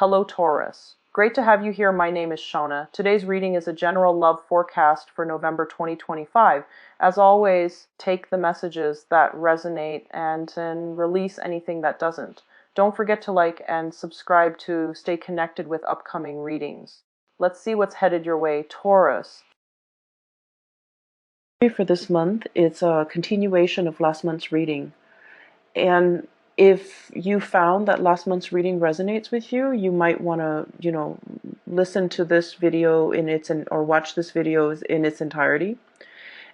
Hello, Taurus. Great to have you here. My name is Shona. Today's reading is a general love forecast for November 2025. As always, take the messages that resonate and release anything that doesn't. Don't forget to like and subscribe to stay connected with upcoming readings. Let's see what's headed your way, Taurus. For this month, it's a continuation of last month's reading. And if you found that last month's reading resonates with you, you might want to, listen to this video or watch this video in its entirety.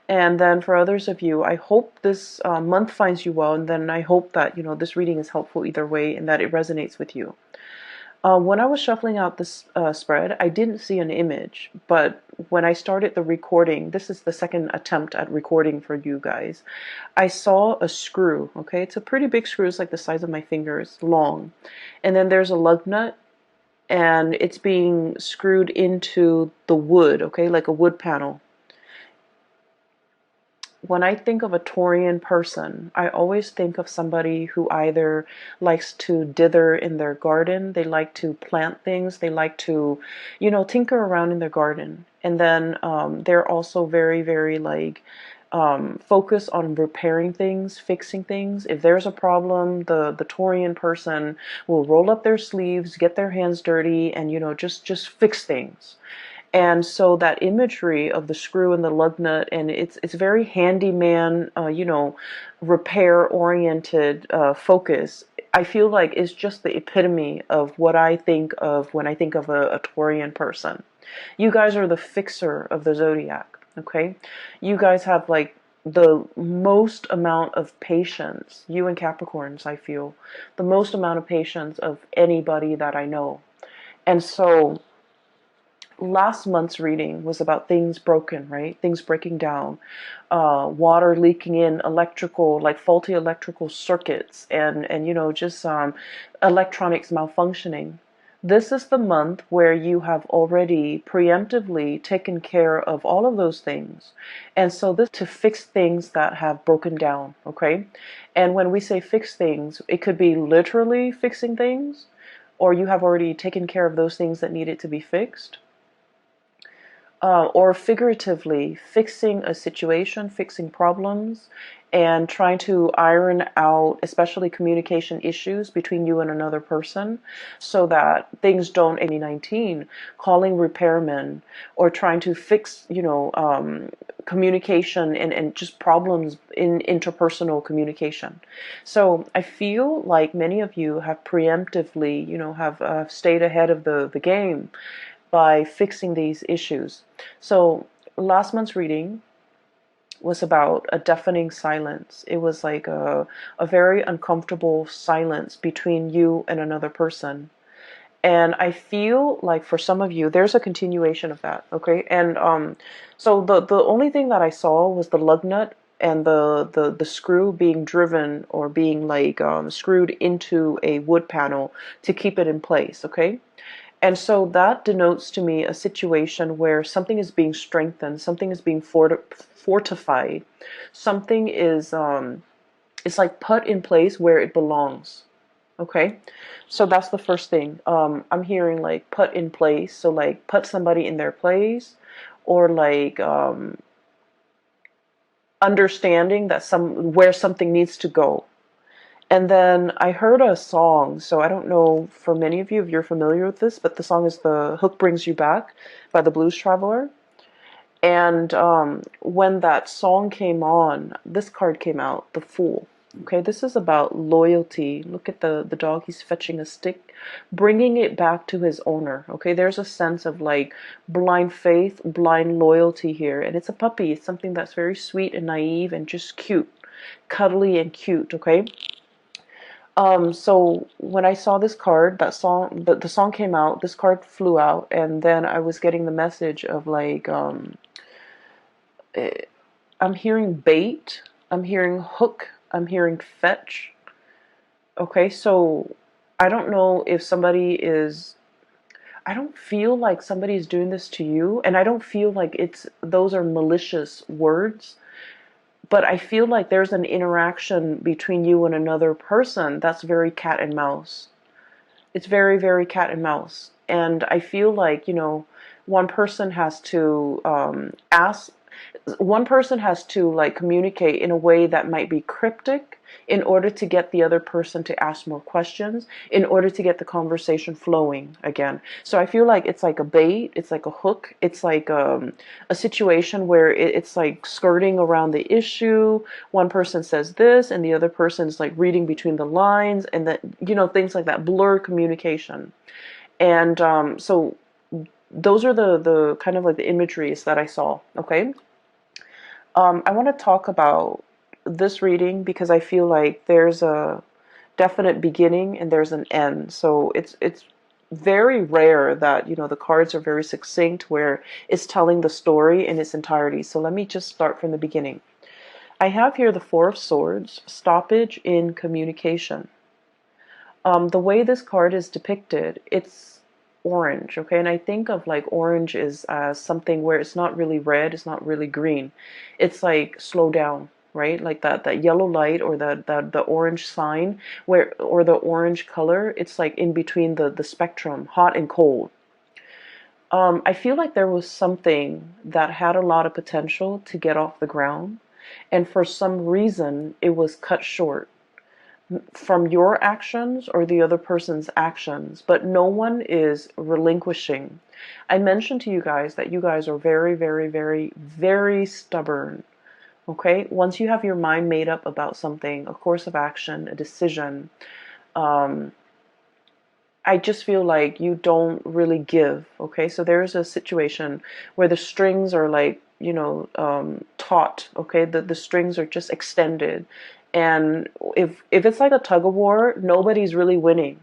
And then for others of you, I hope this month finds you well, and then I hope that, this reading is helpful either way and that it resonates with you. When I was shuffling out this spread, I didn't see an image, but when I started the recording, this is the second attempt at recording for you guys, I saw a screw, okay? It's a pretty big screw, it's like the size of my fingers, long. And then there's a lug nut, and it's being screwed into the wood, okay? Like a wood panel. When I think of a Taurian person, I always think of somebody who either likes to dither in their garden, they like to plant things, they like to, tinker around in their garden. And then they're also very, very focused on repairing things, fixing things. If there's a problem, the Taurian person will roll up their sleeves, get their hands dirty, and just fix things. And so that imagery of the screw and the lug nut, and it's very handyman, repair oriented focus. I feel like it's just the epitome of what I think of when I think of a Taurian person. You guys are the fixer of the zodiac, okay? You guys have like the most amount of patience, you and Capricorns, I feel, the most amount of patience of anybody that I know. And so last month's reading was about things broken, right? Things breaking down, water leaking in, faulty electrical circuits, and just electronics malfunctioning. This is the month where you have already preemptively taken care of all of those things. And so this to fix things that have broken down, okay? And when we say fix things, it could be literally fixing things, or you have already taken care of those things that needed to be fixed. Or figuratively fixing a situation, fixing problems, and trying to iron out especially communication issues between you and another person so that things don't 19 calling repairmen or trying to fix communication and just problems in interpersonal communication. So I feel like many of you have preemptively have stayed ahead of the game by fixing these issues. So last month's reading was about a deafening silence. It was like a very uncomfortable silence between you and another person. And I feel like for some of you, there's a continuation of that, okay? And so the only thing that I saw was the lug nut and the screw being driven or being screwed into a wood panel to keep it in place, okay? And so that denotes to me a situation where something is being strengthened, something is being fortified, something is it's like put in place where it belongs. Okay, so that's the first thing. I'm hearing like put in place, so like put somebody in their place, or understanding that where something needs to go. And then I heard a song, so I don't know for many of you if you're familiar with this, but the song is "The Hook Brings You Back" by the Blues Traveler. And when that song came on, this card came out, the Fool. Okay, this is about loyalty. Look at the dog, he's fetching a stick, bringing it back to his owner. Okay, there's a sense of like blind faith, blind loyalty here. And it's a puppy, it's something that's very sweet and naive and just cute, cuddly and cute, okay? So when I saw this card, the song came out, this card flew out, and then I was getting the message of I'm hearing bait, I'm hearing hook, I'm hearing fetch. Okay, so I don't know if I don't feel like somebody's doing this to you, and I don't feel like those are malicious words. But I feel like there's an interaction between you and another person that's very cat and mouse. It's very, very cat and mouse. And I feel like, one person has to ask, one person has to like communicate in a way that might be cryptic in order to get the other person to ask more questions, in order to get the conversation flowing again. So I feel like it's like a bait, it's like a hook, it's like a situation where it's like skirting around the issue. One person says this and the other person is like reading between the lines, and that, things like that, blur communication. And so those are the kind of like the imageries that I saw. Okay. I want to talk about this reading because I feel like there's a definite beginning and there's an end. So it's very rare that, the cards are very succinct where it's telling the story in its entirety. So let me just start from the beginning. I have here the Four of Swords, stoppage in communication. The way this card is depicted, it's orange, okay? And I think of like orange is something where it's not really red, it's not really green. It's like slow down, right? Like that yellow light, or the orange sign, or the orange color, it's like in between the spectrum, hot and cold. I feel like there was something that had a lot of potential to get off the ground, and for some reason it was cut short from your actions or the other person's actions, but no one is relinquishing. I mentioned to you guys that you guys are very, very, very, very stubborn. Okay? Once you have your mind made up about something, a course of action, a decision, um, I just feel like you don't really give. Okay? So there's a situation where the strings are like, taut. Okay? The strings are just extended. And if it's like a tug of war, nobody's really winning.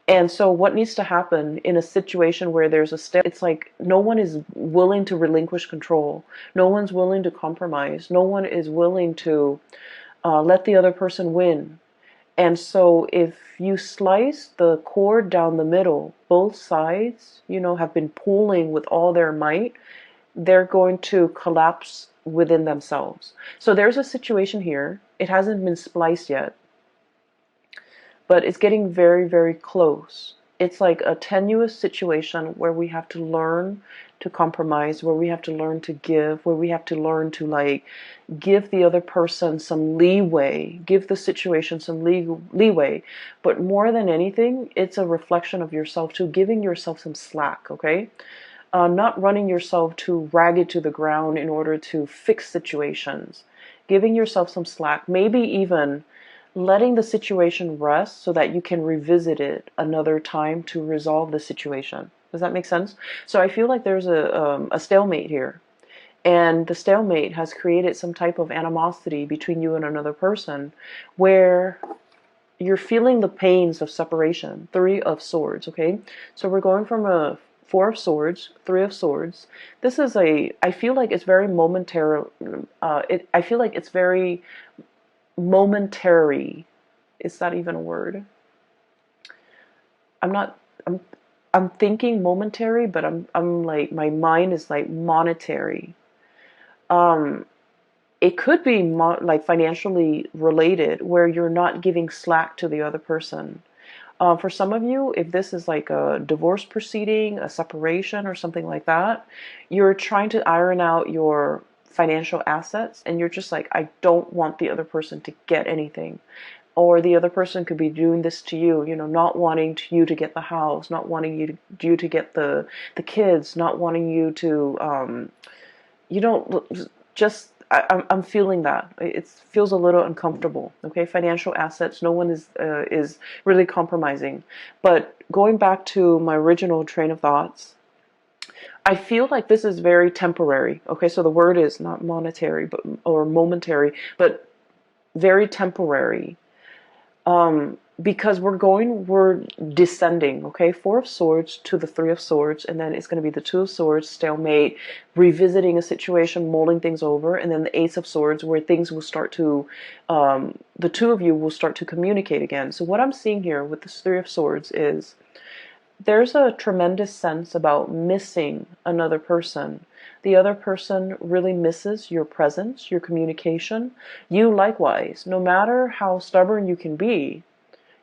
And so what needs to happen in a situation where there's a step, it's like no one is willing to relinquish control. No one's willing to compromise. No one is willing to let the other person win. And so if you slice the cord down the middle, both sides, have been pulling with all their might, they're going to collapse within themselves. So there's a situation here. It hasn't been spliced yet, but it's getting very, very close. It's like a tenuous situation where we have to learn to compromise, where we have to learn to give, where we have to learn to like give the other person some leeway, give the situation some leeway. But more than anything, it's a reflection of yourself too, giving yourself some slack, okay? Not running yourself too ragged to the ground in order to fix situations. Giving yourself some slack, maybe even letting the situation rest so that you can revisit it another time to resolve the situation. Does that make sense? So I feel like there's a stalemate here. And the stalemate has created some type of animosity between you and another person where you're feeling the pains of separation. Three of Swords, okay? So we're going from a Four of Swords, Three of Swords. This is I feel like it's very momentary. I feel like it's very momentary. Is that even a word? I'm not, I'm thinking momentary, but I'm like, my mind is like monetary. Um, it could be like financially related, where you're not giving slack to the other person. For some of you, if this is like a divorce proceeding, a separation, or something like that, you're trying to iron out your financial assets, and you're just like, I don't want the other person to get anything. Or the other person could be doing this to you, not wanting you to get the house, not wanting you to get the kids, not wanting you to, just, I'm feeling that. It feels a little uncomfortable, okay? Financial assets, no one is really compromising. But going back to my original train of thoughts, I feel like this is very temporary, okay? So the word is not monetary, or momentary, but very temporary. Because we're descending, okay? Four of Swords to the Three of Swords, and then it's going to be the Two of Swords, stalemate, revisiting a situation, mulling things over, and then the Ace of Swords, where things will start to, the two of you will start to communicate again. So what I'm seeing here with this Three of Swords is there's a tremendous sense about missing another person. The other person really misses your presence, your communication. You likewise. No matter how stubborn you can be,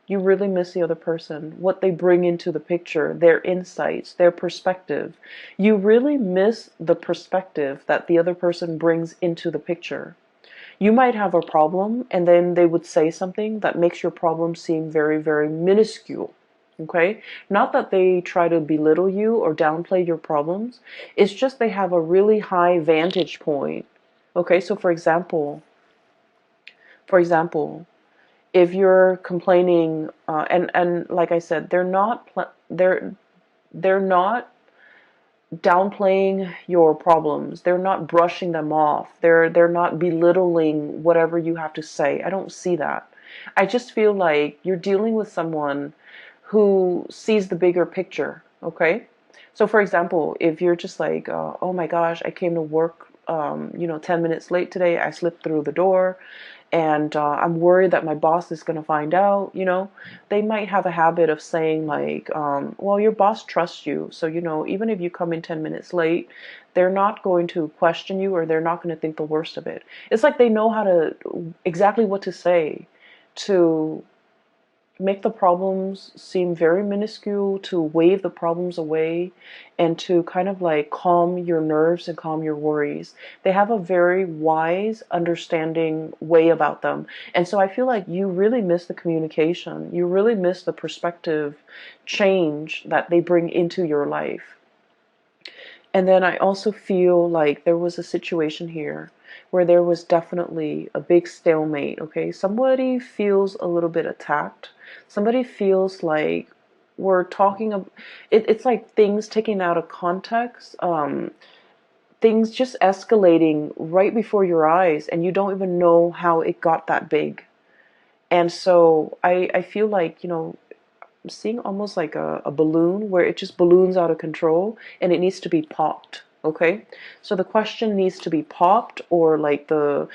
You really miss the other person, what they bring into the picture, their insights, their perspective. You really miss the perspective that the other person brings into the picture. You might have a problem, and then they would say something that makes your problem seem very, very minuscule. Okay? Not that they try to belittle you or downplay your problems. It's just they have a really high vantage point. Okay, so for example, if you're complaining, and like I said, they're not downplaying your problems. They're not brushing them off. They're not belittling whatever you have to say. I don't see that. I just feel like you're dealing with someone who sees the bigger picture, okay? So for example, if you're just like, oh my gosh, I came to work 10 minutes late today. I slipped through the door, and I'm worried that my boss is going to find out, they might have a habit of saying like, well, your boss trusts you. So, even if you come in 10 minutes late, they're not going to question you, or they're not going to think the worst of it. It's like they know exactly what to say to make the problems seem very minuscule, to wave the problems away, and to kind of like calm your nerves and calm your worries. They have a very wise, understanding way about them. And so I feel like you really miss the communication. You really miss the perspective change that they bring into your life. And then I also feel like there was a situation here where there was definitely a big stalemate, okay? Somebody feels a little bit attacked. Somebody feels like we're talking about it's like things taken out of context, things just escalating right before your eyes, and you don't even know how it got that big. And so I feel like, seeing almost like a balloon where it just balloons out of control and it needs to be popped. Okay, so the question needs to be popped, or like the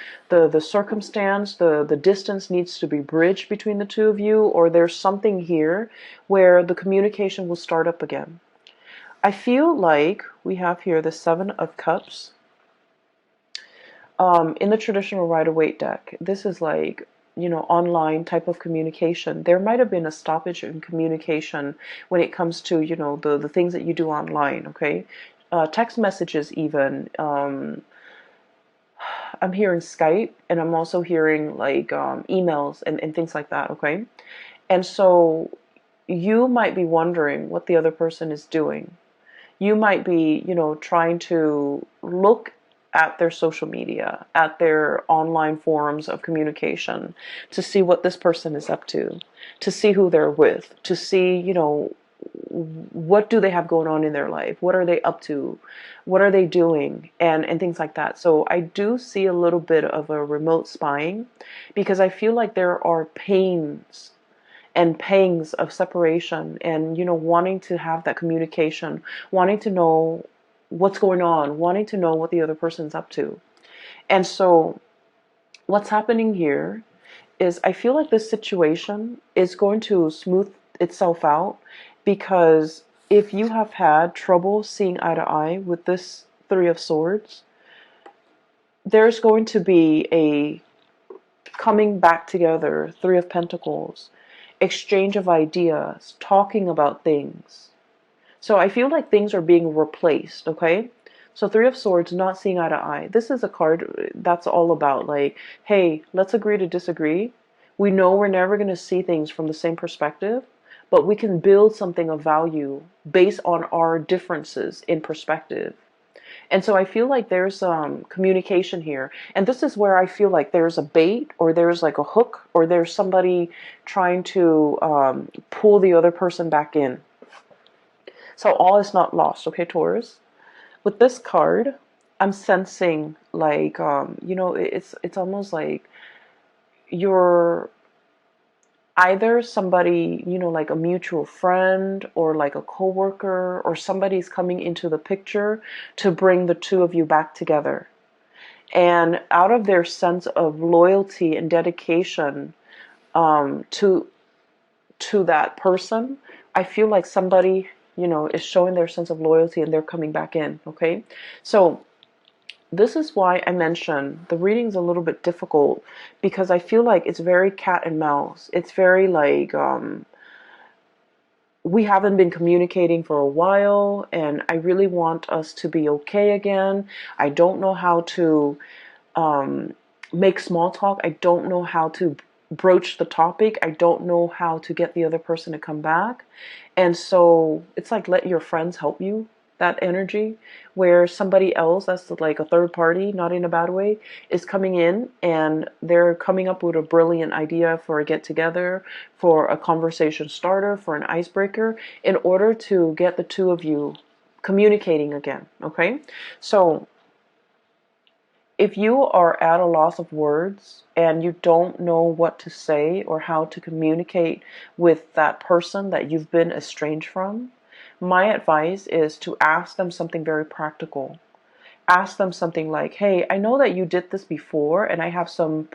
circumstance, the distance needs to be bridged between the two of you, or there's something here where the communication will start up again. I feel like we have here the Seven of Cups. In the traditional Rider-Waite deck, this is like, online type of communication. There might have been a stoppage in communication when it comes to, the things that you do online, okay? Text messages even. I'm hearing Skype, and I'm also hearing like emails and things like that, okay? And so you might be wondering what the other person is doing. You might be, trying to look at their social media, at their online forums of communication, to see what this person is up to see who they're with, to see, what do they have going on in their life? What are they up to? What are they doing? And things like that. So I do see a little bit of a remote spying, because I feel like there are pains and pangs of separation, and wanting to have that communication, wanting to know what's going on, wanting to know what the other person's up to. And so what's happening here is I feel like this situation is going to smooth itself out, because if you have had trouble seeing eye to eye with this Three of Swords, there's going to be a coming back together, Three of Pentacles, exchange of ideas, talking about things. So I feel like things are being replaced, okay? So Three of Swords, not seeing eye to eye. This is a card that's all about like, hey, let's agree to disagree. We know we're never going to see things from the same perspective, but we can build something of value based on our differences in perspective. And so I feel like there's communication here. And this is where I feel like there's a bait, or there's like a hook, or there's somebody trying to pull the other person back in. So all is not lost, okay, Taurus? With this card, I'm sensing like, it's almost like you're either somebody, like a mutual friend, or like a coworker, or somebody's coming into the picture to bring the two of you back together. And out of their sense of loyalty and dedication to that person, I feel like somebody, is showing their sense of loyalty, and they're coming back in, okay? So this is why I mentioned the reading's a little bit difficult, because I feel like it's very cat and mouse. It's very like, we haven't been communicating for a while, and I really want us to be okay again. I don't know how to um, make small talk. I don't know how to broach the topic. I don't know how to get the other person to come back. And so it's like, let your friends help you. That energy where somebody else, that's like a third party, not in a bad way, is coming in and they're coming up with a brilliant idea for a get together, for a conversation starter, for an icebreaker, in order to get the two of you communicating again. Okay, so if you are at a loss of words and you don't know what to say or how to communicate with that person that you've been estranged from, my advice is to ask them something very practical. Ask them something like, hey, I know that you did this before and I have some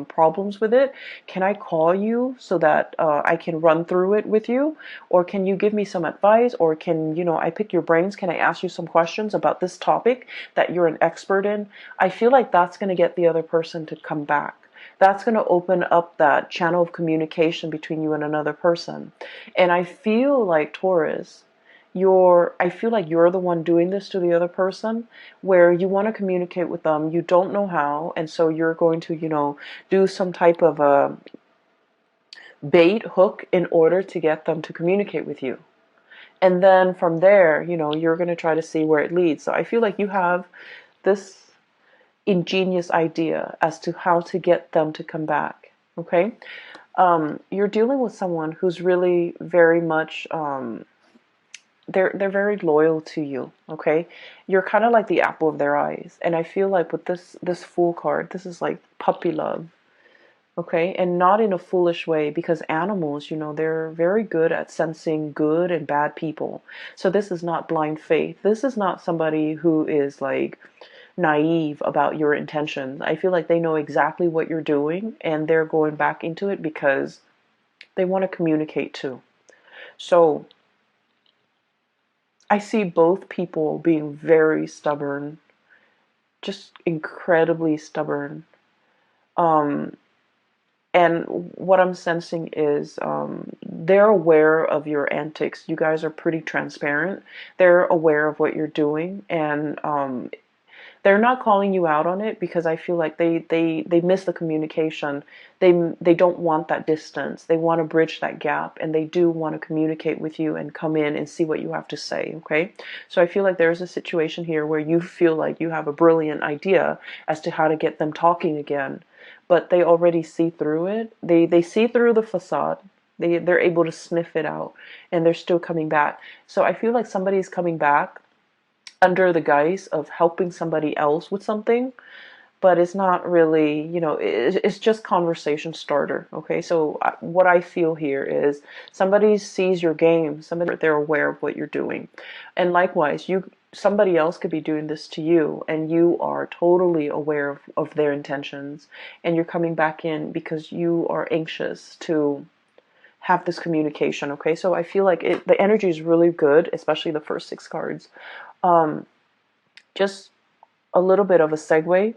problems with it. Can I call you so that I can run through it with you? Or can you give me some advice? Or can, I pick your brains? Can I ask you some questions about this topic that you're an expert in? I feel like that's going to get the other person to come back. That's going to open up that channel of communication between you and another person. And I feel like, Taurus, I feel like you're the one doing this to the other person, where you want to communicate with them, you don't know how, and so you're going to, do some type of a bait hook in order to get them to communicate with you. And then from there, you're going to try to see where it leads. So I feel like you have this ingenious idea as to how to get them to come back. Okay? You're dealing with someone who's really very much they're very loyal to you. Okay, you're kind of like the apple of their eyes, and I feel like with this Fool card, this is like puppy love. Okay, and not in a foolish way, because animals, they're very good at sensing good and bad people. So this is not blind faith. This is not somebody who is like naive about your intentions. I feel like they know exactly what you're doing and they're going back into it because they want to communicate too. So I see both people being very stubborn, just incredibly stubborn. Um, and what I'm sensing is they're aware of your antics. You guys are pretty transparent. They're aware of what you're doing, and they're not calling you out on it because I feel like they miss the communication. They don't want that distance. They want to bridge that gap, and they do want to communicate with you and come in and see what you have to say. Okay, so I feel like there's a situation here where you feel like you have a brilliant idea as to how to get them talking again, but they already see through it. They see through the facade. They're able to sniff it out, and they're still coming back. So I feel like somebody's coming back under the guise of helping somebody else with something, but it's not really, it's just conversation starter. Okay, so what I feel here is somebody sees your game, somebody, they're aware of what you're doing, and likewise, somebody else could be doing this to you, and you are totally aware of their intentions, and you're coming back in because you are anxious to have this communication. Okay, so I feel like the energy is really good, especially the first six cards. Um, just a little bit of a segue.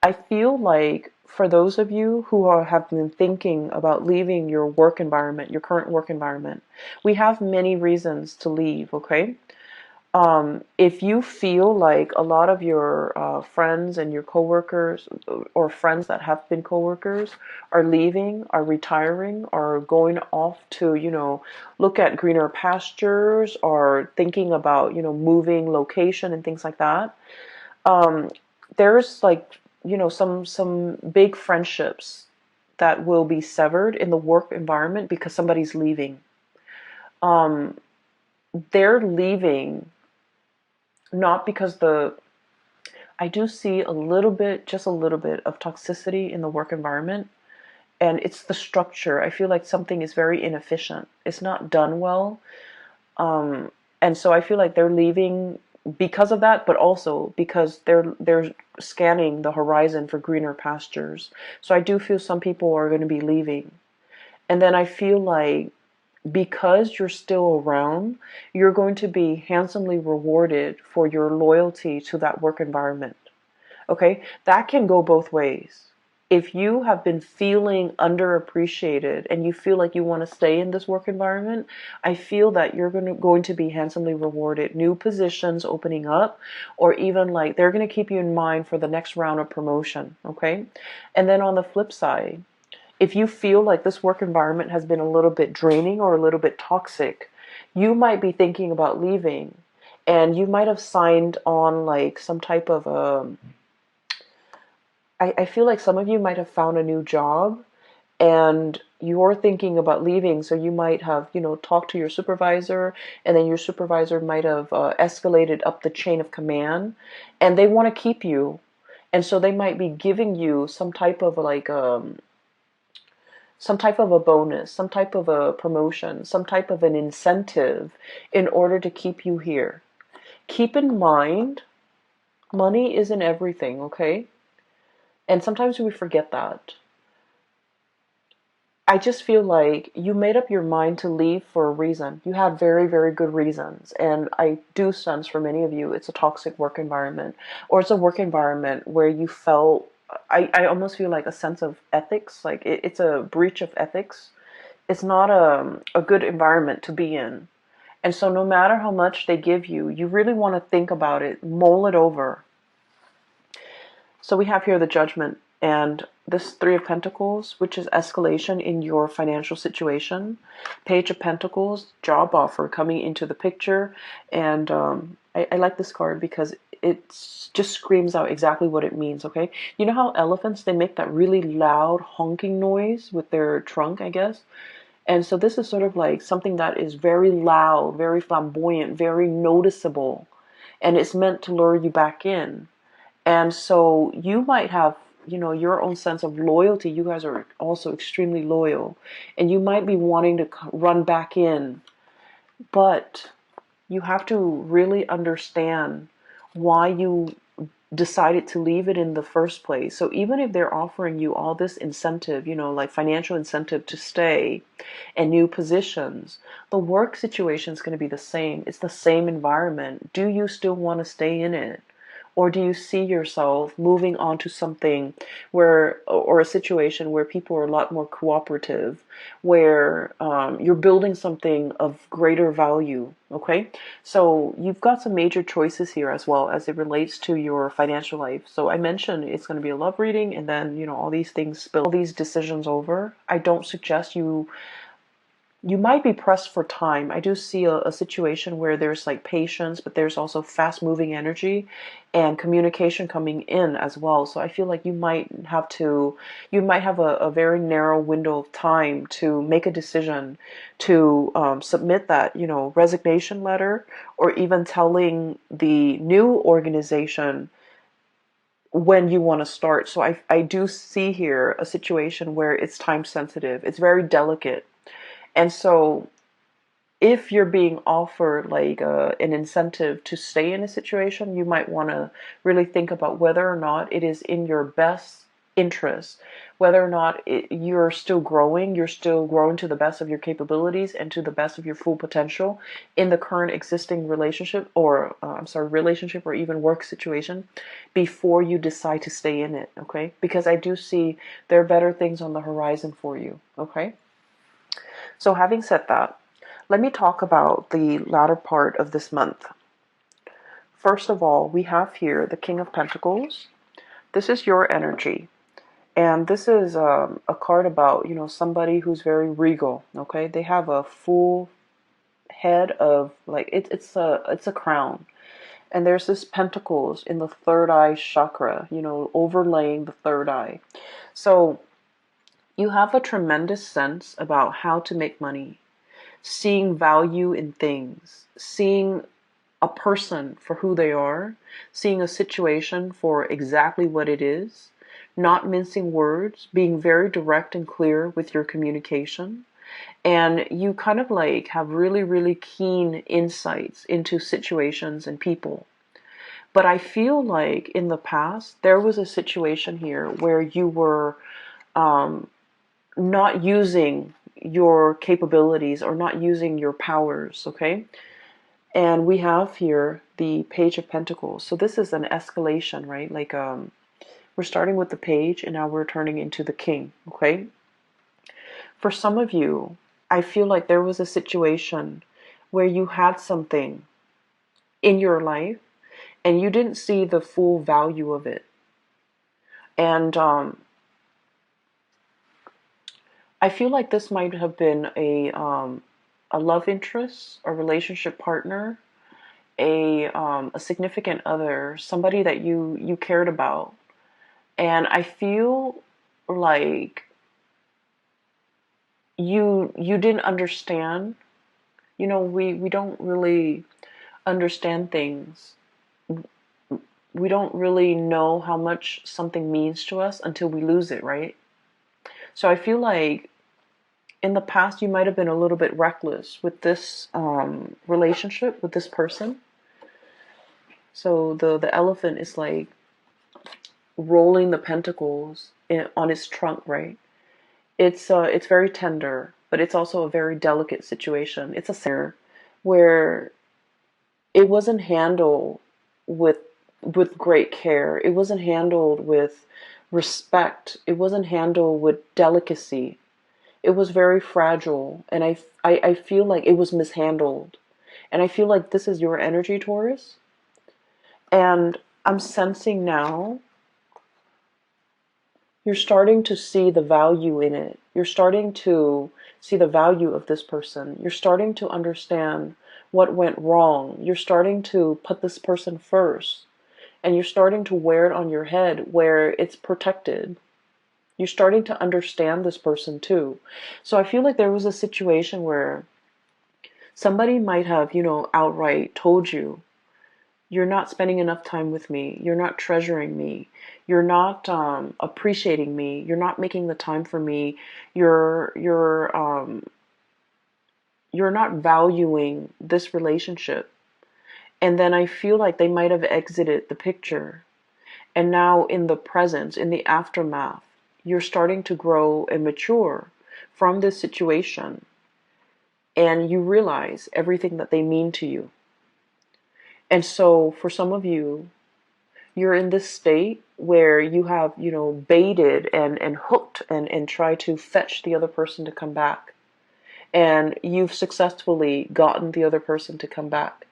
I feel like for those of you who have been thinking about leaving your work environment, your current work environment, we have many reasons to leave, okay? If you feel like a lot of your friends and your coworkers, or friends that have been coworkers, are leaving, are retiring, are going off to, look at greener pastures, or thinking about, moving location and things like that, um, there's like, some big friendships that will be severed in the work environment because somebody's leaving. Um, they're leaving not because I do see a little bit, just a little bit of toxicity in the work environment, and it's the structure. I feel like something is very inefficient. It's not done well. Um, and so I feel like they're leaving because of that, but also because they're scanning the horizon for greener pastures. So I do feel some people are going to be leaving. And then I feel like because you're still around, you're going to be handsomely rewarded for your loyalty to that work environment. Okay, that can go both ways. If you have been feeling underappreciated and you feel like you want to stay in this work environment, I feel that you're going to be handsomely rewarded. New positions opening up, or even like they're going to keep you in mind for the next round of promotion. Okay, and then on the flip side, if you feel like this work environment has been a little bit draining or a little bit toxic, you might be thinking about leaving, and you might have signed on like some type of I feel like some of you might have found a new job and you're thinking about leaving. So you might have, talked to your supervisor, and then your supervisor might have escalated up the chain of command, and they want to keep you. And so they might be giving you some type of a bonus, some type of a promotion, some type of an incentive in order to keep you here. Keep in mind, money isn't everything, okay? And sometimes we forget that. I just feel like you made up your mind to leave for a reason. You had very, very good reasons. And I do sense for many of you, it's a toxic work environment, or it's a work environment where you felt, I almost feel like a sense of ethics, like it's a breach of ethics. It's not a good environment to be in. And so no matter how much they give you, you really want to think about it, mull it over. So we have here the Judgment and this Three of Pentacles, which is escalation in your financial situation. Page of Pentacles, job offer coming into the picture. And I like this card because it just screams out exactly what it means, okay? You know how elephants, they make that really loud honking noise with their trunk, I guess? And so this is sort of like something that is very loud, very flamboyant, very noticeable. And it's meant to lure you back in. And so you might have, your own sense of loyalty. You guys are also extremely loyal. And you might be wanting to run back in. But you have to really understand why you decided to leave it in the first place. So even if they're offering you all this incentive, like financial incentive to stay and new positions, the work situation is going to be the same. It's the same environment. Do you still want to stay in it? Or do you see yourself moving on to something or a situation where people are a lot more cooperative, where you're building something of greater value, okay? So you've got some major choices here as well as it relates to your financial life. So I mentioned it's going to be a love reading, and then, all these things spill, all these decisions over. I don't suggest you might be pressed for time. I do see a situation where there's like patience, but there's also fast moving energy and communication coming in as well. So I feel like you might have a very narrow window of time to make a decision to submit that, resignation letter, or even telling the new organization when you want to start. So I do see here a situation where it's time sensitive. It's very delicate. And so if you're being offered like an incentive to stay in a situation, you might want to really think about whether or not it is in your best interest, whether or not you're still growing to the best of your capabilities and to the best of your full potential in the current existing relationship, or relationship or even work situation, before you decide to stay in it, okay? Because I do see there are better things on the horizon for you, okay? So having said that, let me talk about the latter part of this month. First of all, we have here the King of Pentacles. This is your energy. And this is a card about, somebody who's very regal, okay? They have a full head of, like, it's a crown. And there's this pentacles in the third eye chakra, overlaying the third eye. So you have a tremendous sense about how to make money, seeing value in things, seeing a person for who they are, seeing a situation for exactly what it is, not mincing words, being very direct and clear with your communication. And you kind of like have really, really keen insights into situations and people. But I feel like in the past, there was a situation here where you were not using your capabilities or not using your powers, okay? And we have here the Page of Pentacles. So this is an escalation, right? Like We're starting with the page and now we're turning into the king, okay? For some of you, I feel like there was a situation where you had something in your life and you didn't see the full value of it. And I feel like this might have been a love interest, a relationship partner, a significant other, somebody that you cared about. And I feel like you didn't understand. You know, we don't really understand things. We don't really know how much something means to us until we lose it, right? So I feel like in the past you might have been a little bit reckless with this relationship with this person. So the elephant is like rolling the pentacles on its trunk, right? It's very tender, but it's also a very delicate situation. It's a center where it wasn't handled with great care. It wasn't handled with respect. It wasn't handled with delicacy. It was very fragile, and I feel like it was mishandled. And I feel like this is your energy, Taurus. And I'm sensing now you're starting to see the value in it. You're starting to see the value of this person. You're starting to understand what went wrong. You're starting to put this person first. And you're starting to wear it on your head where it's protected. You're starting to understand this person too. So I feel like there was a situation where somebody might have, outright told you, you're not spending enough time with me. You're not treasuring me. You're not appreciating me. You're not making the time for me. You're not valuing this relationship. And then I feel like they might have exited the picture. And now in the present, in the aftermath, you're starting to grow and mature from this situation. And you realize everything that they mean to you. And so for some of you, you're in this state where you have, baited and hooked and tried to fetch the other person to come back. And you've successfully gotten the other person to come back.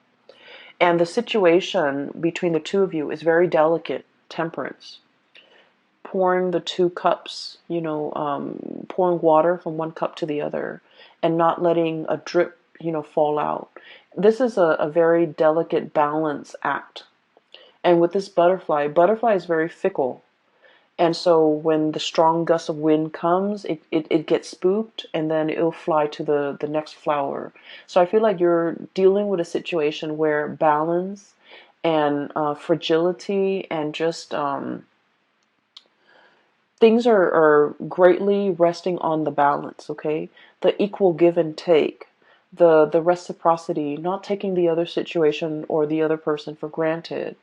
And the situation between the two of you is very delicate, temperance. Pouring the two cups, pouring water from one cup to the other and not letting a drip, fall out. This is a very delicate balance act. And with this butterfly is very fickle. And so when the strong gust of wind comes, it gets spooked and then it'll fly to the next flower. So I feel like you're dealing with a situation where balance and fragility and just things are greatly resting on the balance, okay? The equal give and take, the reciprocity, not taking the other situation or the other person for granted,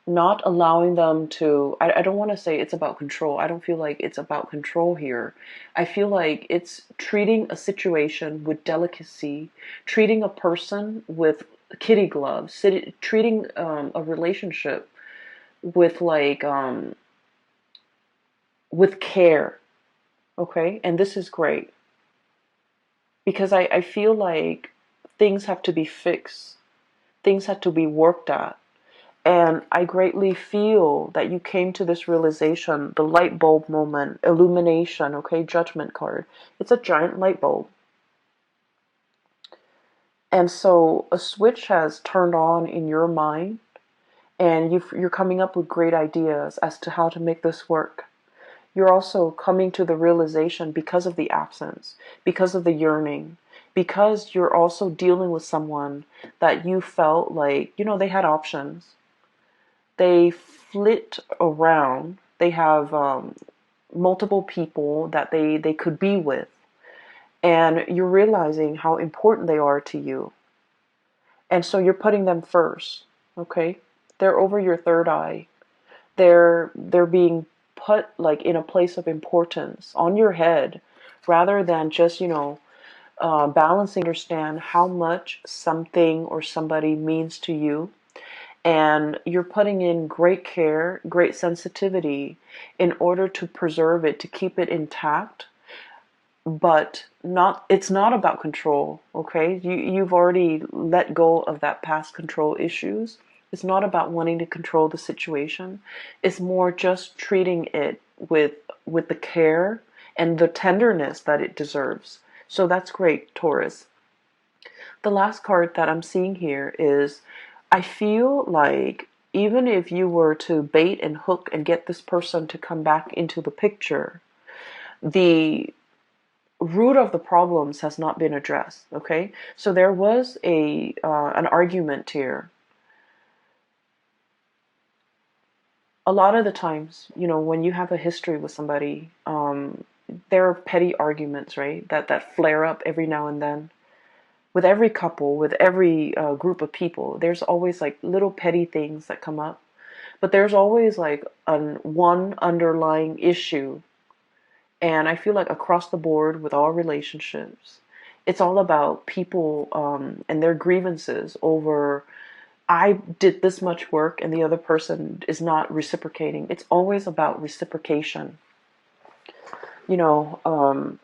not allowing them to, I don't want to say it's about control. I don't feel like it's about control here. I feel like it's treating a situation with delicacy, treating a person with kitty gloves, treating a relationship with with care. Okay? And this is great because I feel like things have to be fixed. Things have to be worked at. And I greatly feel that you came to this realization, the light bulb moment, illumination, okay, judgment card. It's a giant light bulb. And so a switch has turned on in your mind and you're coming up with great ideas as to how to make this work. You're also coming to the realization because of the absence, because of the yearning, because you're also dealing with someone that you felt like, they had options. They flit around. They have multiple people that they could be with. And you're realizing how important they are to you. And so you're putting them first, okay? They're over your third eye. They're being put like in a place of importance on your head rather than just, balancing, understand how much something or somebody means to you. and you're putting in great care, great sensitivity in order to preserve it, to keep it intact. But it's not about control, okay? You've already let go of that past control issues. It's not about wanting to control the situation. It's more just treating it with the care and the tenderness that it deserves. So that's great, Taurus. The last card that I'm seeing here is, I feel like even if you were to bait and hook and get this person to come back into the picture, the root of the problems has not been addressed. Okay, so there was a an argument here. A lot of the times, when you have a history with somebody, there are petty arguments, right? That flare up every now and then. With every couple, with every group of people, there's always like little petty things that come up, but there's always like one underlying issue. And I feel like across the board with all relationships, it's all about people and their grievances over, I did this much work and the other person is not reciprocating. It's always about reciprocation. You know,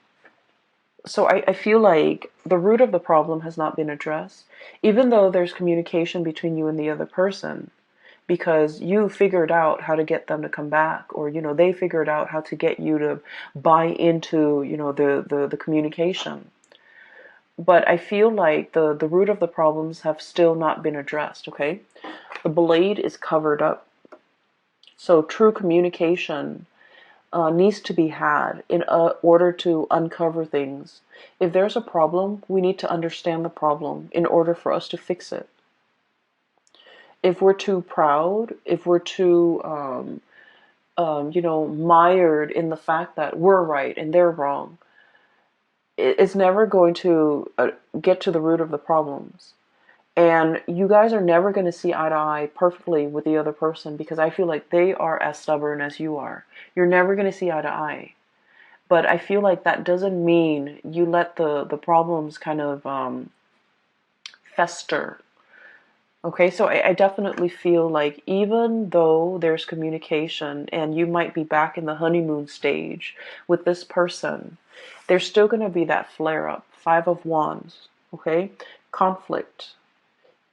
so I feel like the root of the problem has not been addressed, even though there's communication between you and the other person, because you figured out how to get them to come back, or they figured out how to get you to buy into the communication. But I feel like the root of the problems have still not been addressed. Okay, the blade is covered up, so true communication needs to be had in order to uncover things. If there's a problem, we need to understand the problem in order for us to fix it. If we're too proud, if we're too, mired in the fact that we're right and they're wrong, it's never going to get to the root of the problems. And you guys are never going to see eye to eye perfectly with the other person, because I feel like they are as stubborn as you are. You're never going to see eye to eye. But I feel like that doesn't mean you let the problems kind of fester. Okay, so I definitely feel like even though there's communication and you might be back in the honeymoon stage with this person, there's still going to be that flare up. Five of Wands, okay? Conflict,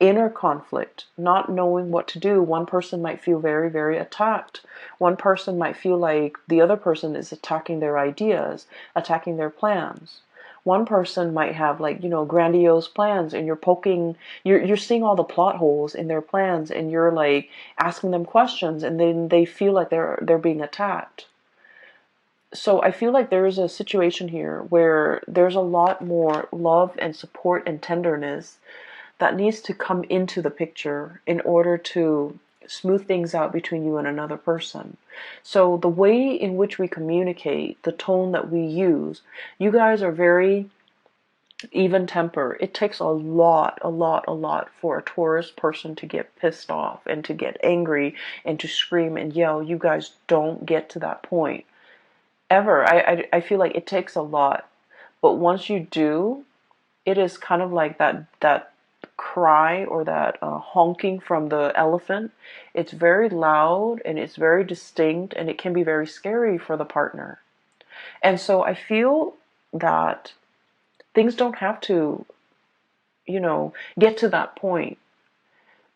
inner conflict, not knowing what to do. One person might feel very, very attacked. One person might feel like the other person is attacking their ideas, attacking their plans. One person might have like, grandiose plans, and you're seeing all the plot holes in their plans, and you're like asking them questions, and then they feel like they're being attacked. So I feel like there is a situation here where there's a lot more love and support and tenderness that needs to come into the picture in order to smooth things out between you and another person. So the way in which we communicate, the tone that we use, you guys are very even temper. It takes a lot, a lot, a lot for a Taurus person to get pissed off and to get angry and to scream and yell. You guys don't get to that point ever. I feel like it takes a lot. But once you do, it is kind of like that cry, or that honking from the elephant. It's very loud and it's very distinct, and it can be very scary for the partner. And so I feel that things don't have to, get to that point.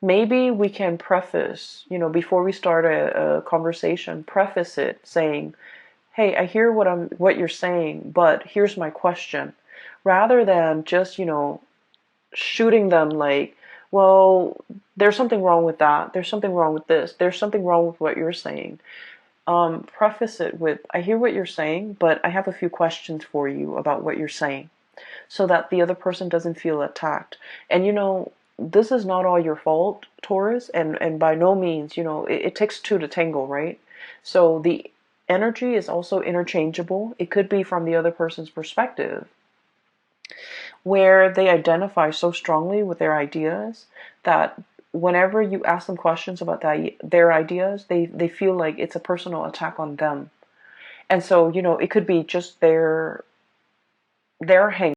Maybe we can preface, before we start a conversation, preface it saying, hey, I hear what you're saying, but here's my question. Rather than just, shooting them like, well, there's something wrong with that. There's something wrong with this. There's something wrong with what you're saying. Preface it with, I hear what you're saying, but I have a few questions for you about what you're saying, so that the other person doesn't feel attacked. And this is not all your fault, Taurus, and by no means, it takes two to tango, right? So the energy is also interchangeable. It could be from the other person's perspective, where they identify so strongly with their ideas that whenever you ask them questions about their ideas, they feel like it's a personal attack on them. And so, it could be just their hang